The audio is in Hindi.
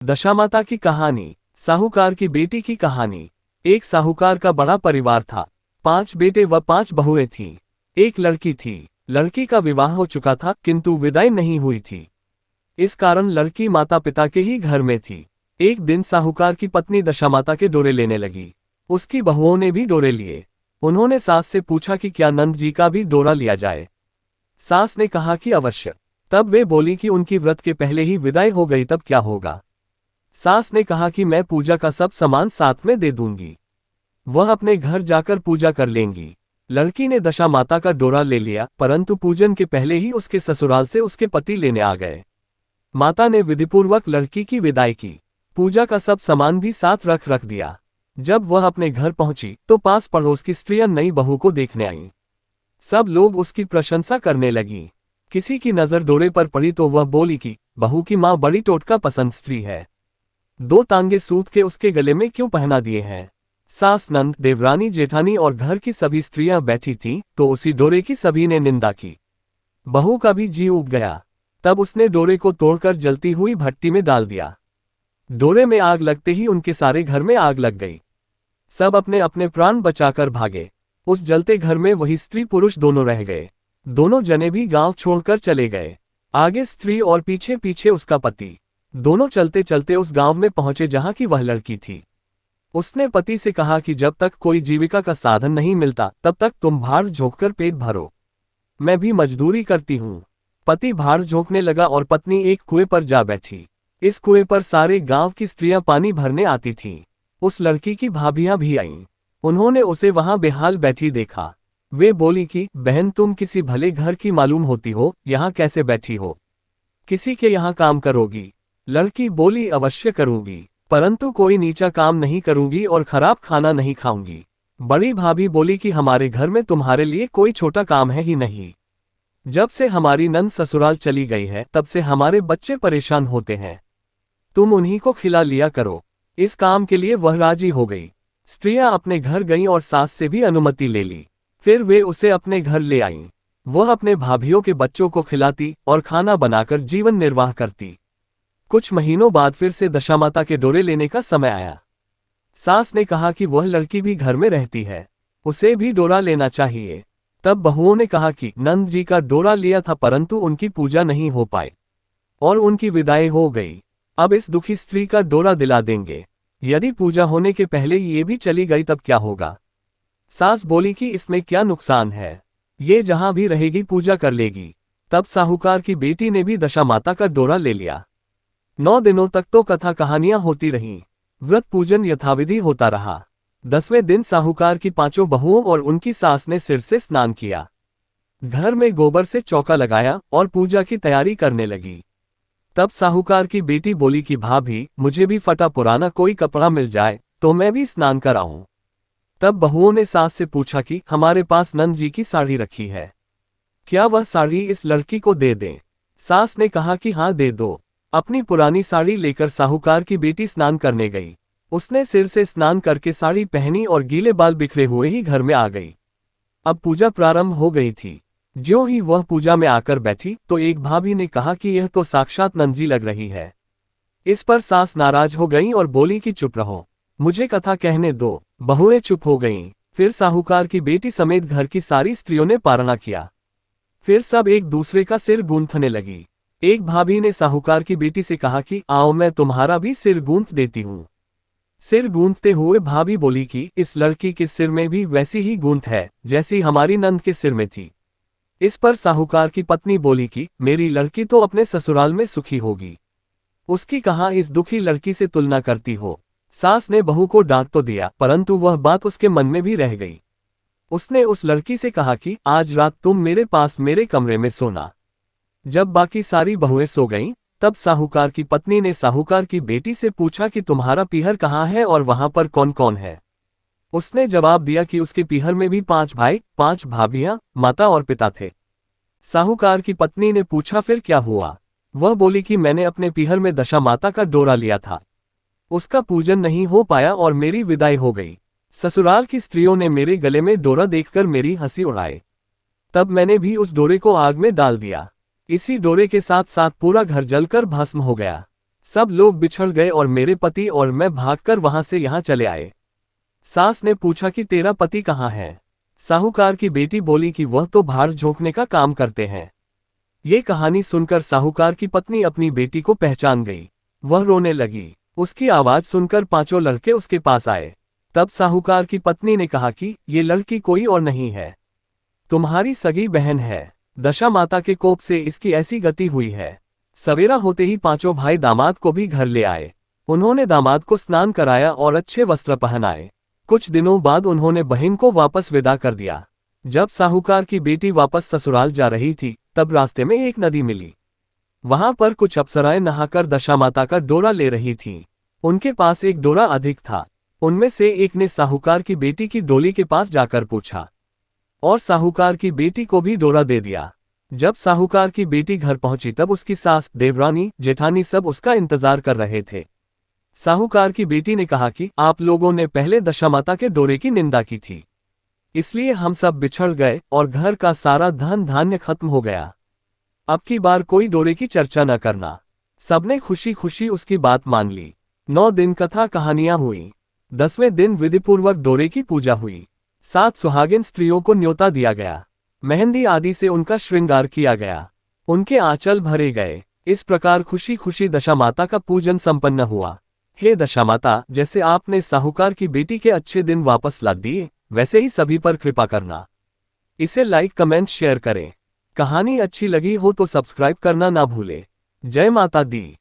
दशामाता की कहानी। साहूकार की बेटी की कहानी। एक साहूकार का बड़ा परिवार था। 5 बेटे व 5 बहुएं थीं। एक लड़की थी। लड़की का विवाह हो चुका था किंतु विदाई नहीं हुई थी। इस कारण लड़की माता पिता के ही घर में थी। एक दिन साहूकार की पत्नी दशामाता के डोरे लेने लगी। उसकी बहुओं ने भी डोरे लिए। उन्होंने सास से पूछा कि क्या नंद जी का भी डोरा लिया जाए। सास ने कहा कि अवश्य। तब वे बोली कि उनकी व्रत के पहले ही विदाई हो गई, तब क्या होगा। सास ने कहा कि मैं पूजा का सब सामान साथ में दे दूंगी, वह अपने घर जाकर पूजा कर लेंगी। लड़की ने दशा माता का डोरा ले लिया, परंतु पूजन के पहले ही उसके ससुराल से उसके पति लेने आ गए। माता ने विधिपूर्वक लड़की की विदाई की। पूजा का सब सामान भी साथ रख दिया। जब वह अपने घर पहुंची तो पास पड़ोस की स्त्रियां नई बहू को देखने आईं। सब लोग उसकी प्रशंसा करने लगी। किसी की नजर डोरे पर पड़ी तो वह बोली कि बहू की मां बड़ी टोटका पसंद स्त्री है, 2 तांगे सूत के उसके गले में क्यों पहना दिए हैं। सास, नंद, देवरानी, जेठानी और घर की सभी स्त्रियां बैठी थीं तो उसी डोरे की सभी ने निंदा की। बहू का भी जी उब गया। तब उसने डोरे को तोड़कर जलती हुई भट्टी में डाल दिया। डोरे में आग लगते ही उनके सारे घर में आग लग गई। सब अपने अपने प्राण बचाकर भागे। उस जलते घर में वही स्त्री पुरुष दोनों रह गए। दोनों जने भी गांव छोड़कर चले गए। आगे स्त्री और पीछे पीछे उसका पति। दोनों चलते चलते उस गांव में पहुंचे जहां की वह लड़की थी। उसने पति से कहा कि जब तक कोई जीविका का साधन नहीं मिलता तब तक तुम भार झोंककर पेट भरो, मैं भी मजदूरी करती हूँ। पति भार झोंकने लगा और पत्नी एक कुएं पर जा बैठी। इस कुएं पर सारे गांव की स्त्रियां पानी भरने आती थीं। उस लड़की की भाभियां भी आईं। उन्होंने उसे वहां बेहाल बैठी देखा। वे बोली कि बहन, तुम किसी भले घर की मालूम होती हो, यहाँ कैसे बैठी हो, किसी के यहाँ काम करोगी। लड़की बोली, अवश्य करूंगी, परंतु कोई नीचा काम नहीं करूंगी और खराब खाना नहीं खाऊंगी। बड़ी भाभी बोली कि हमारे घर में तुम्हारे लिए कोई छोटा काम है ही नहीं। जब से हमारी नंद ससुराल चली गई है तब से हमारे बच्चे परेशान होते हैं, तुम उन्हीं को खिला लिया करो। इस काम के लिए वह राजी हो गई। स्त्रियां अपने घर गईं और सास से भी अनुमति ले ली। फिर वे उसे अपने घर ले आईं। वह अपने भाभियों के बच्चों को खिलाती और खाना बनाकर जीवन निर्वाह करती। कुछ महीनों बाद फिर से दशामाता के डोरे लेने का समय आया। सास ने कहा कि वह लड़की भी घर में रहती है, उसे भी डोरा लेना चाहिए। तब बहुओं ने कहा कि नंद जी का डोरा लिया था परंतु उनकी पूजा नहीं हो पाई और उनकी विदाई हो गई। अब इस दुखी स्त्री का डोरा दिला देंगे। यदि पूजा होने के पहले ये भी चली गई तब क्या होगा। सास बोली कि इसमें क्या नुकसान है, ये जहां भी रहेगी पूजा कर लेगी। तब साहूकार की बेटी ने भी दशामाता का डोरा ले लिया। 9 दिनों तक तो कथा कहानियां होती रहीं। व्रत पूजन यथाविधि होता रहा। 10वें दिन साहूकार की 5 बहुओं और उनकी सास ने सिर से स्नान किया, घर में गोबर से चौका लगाया और पूजा की तैयारी करने लगी। तब साहूकार की बेटी बोली कि भाभी, मुझे भी फटा पुराना कोई कपड़ा मिल जाए तो मैं भी स्नान कराऊं। तब बहुओं ने सास से पूछा कि हमारे पास नंद जी की साड़ी रखी है, क्या वह साड़ी इस लड़की को दे दें। सास ने कहा कि हाँ, दे दो। अपनी पुरानी साड़ी लेकर साहूकार की बेटी स्नान करने गई। उसने सिर से स्नान करके साड़ी पहनी और गीले बाल बिखरे हुए ही घर में आ गई। अब पूजा प्रारंभ हो गई थी। ज्यों ही वह पूजा में आकर बैठी तो एक भाभी ने कहा कि यह तो साक्षात नंद जी लग रही है। इस पर सास नाराज हो गई और बोली कि चुप रहो, मुझे कथा कहने दो। बहुएं चुप हो गईं। फिर साहूकार की बेटी समेत घर की सारी स्त्रियों ने पारणा किया। फिर सब एक दूसरे का सिर गूंथने लगी। एक भाभी ने साहूकार की बेटी से कहा कि आओ, मैं तुम्हारा भी सिर गूंथ देती हूँ। सिर गूंथते हुए भाभी बोली कि इस लड़की के सिर में भी वैसी ही गूंथ है जैसी हमारी नंद के सिर में थी। इस पर साहूकार की पत्नी बोली कि मेरी लड़की तो अपने ससुराल में सुखी होगी, उसकी कहाँ इस दुखी लड़की से तुलना करती हो। सास ने बहू को डांट तो दिया परंतु वह बात उसके मन में भी रह गई। उसने उस लड़की से कहा कि आज रात तुम मेरे पास मेरे कमरे में सोना। जब बाकी सारी बहुएं सो गईं, तब साहूकार की पत्नी ने साहूकार की बेटी से पूछा कि तुम्हारा पीहर कहाँ है और वहां पर कौन कौन है। उसने जवाब दिया कि उसके पीहर में भी 5 भाई, 5 भाभियां, माता और पिता थे। साहूकार की पत्नी ने पूछा फिर क्या हुआ। वह बोली कि मैंने अपने पीहर में दशामाता का डोरा लिया था, उसका पूजन नहीं हो पाया और मेरी विदाई हो गई। ससुराल की स्त्रियों ने मेरे गले में डोरा देखकर मेरी हंसी उड़ाई। तब मैंने भी उस डोरे को आग में डाल दिया। इसी डोरे के साथ साथ पूरा घर जलकर भस्म हो गया। सब लोग बिछड़ गए और मेरे पति और मैं भागकर वहां से यहाँ चले आए। सास ने पूछा कि तेरा पति कहाँ है? साहूकार की बेटी बोली कि वह तो भाड़ झोंकने का काम करते हैं। ये कहानी सुनकर साहूकार की पत्नी अपनी बेटी को पहचान गई। वह रोने लगी। उसकी आवाज सुनकर पांचों लड़के उसके पास आए। तब साहूकार की पत्नी ने कहा कि ये लड़की कोई और नहीं है, तुम्हारी सगी बहन है। दशा माता के कोप से इसकी ऐसी गति हुई है। सवेरा होते ही पांचों भाई दामाद को भी घर ले आए। उन्होंने दामाद को स्नान कराया और अच्छे वस्त्र पहनाए। कुछ दिनों बाद उन्होंने बहन को वापस विदा कर दिया। जब साहूकार की बेटी वापस ससुराल जा रही थी, तब रास्ते में एक नदी मिली। वहां पर कुछ अप्सराएं नहाकर दशामाता का डोरा ले रही थीं। उनके पास एक डोरा अधिक था। उनमें से एक ने साहूकार की बेटी की डोली के पास जाकर पूछा और साहूकार की बेटी को भी डोरा दे दिया। जब साहूकार की बेटी घर पहुंची तब उसकी सास, देवरानी, जेठानी सब उसका इंतजार कर रहे थे। साहूकार की बेटी ने कहा कि आप लोगों ने पहले दशामाता के डोरे की निंदा की थी, इसलिए हम सब बिछड़ गए और घर का सारा धन धान्य खत्म हो गया। अब की बार कोई डोरे की चर्चा न करना। सबने खुशी खुशी उसकी बात मान ली। 9 दिन कथा कहानियां हुई। 10वें दिन विधिपूर्वक डोरे की पूजा हुई। 7 सुहागिन स्त्रियों को न्योता दिया गया। मेहंदी आदि से उनका श्रृंगार किया गया। उनके आंचल भरे गए। इस प्रकार खुशी खुशी दशामाता का पूजन संपन्न हुआ। हे दशामाता, जैसे आपने साहूकार की बेटी के अच्छे दिन वापस ला दिए, वैसे ही सभी पर कृपा करना। इसे लाइक, कमेंट, शेयर करें। कहानी अच्छी लगी हो तो सब्सक्राइब करना ना भूले। जय माता दी।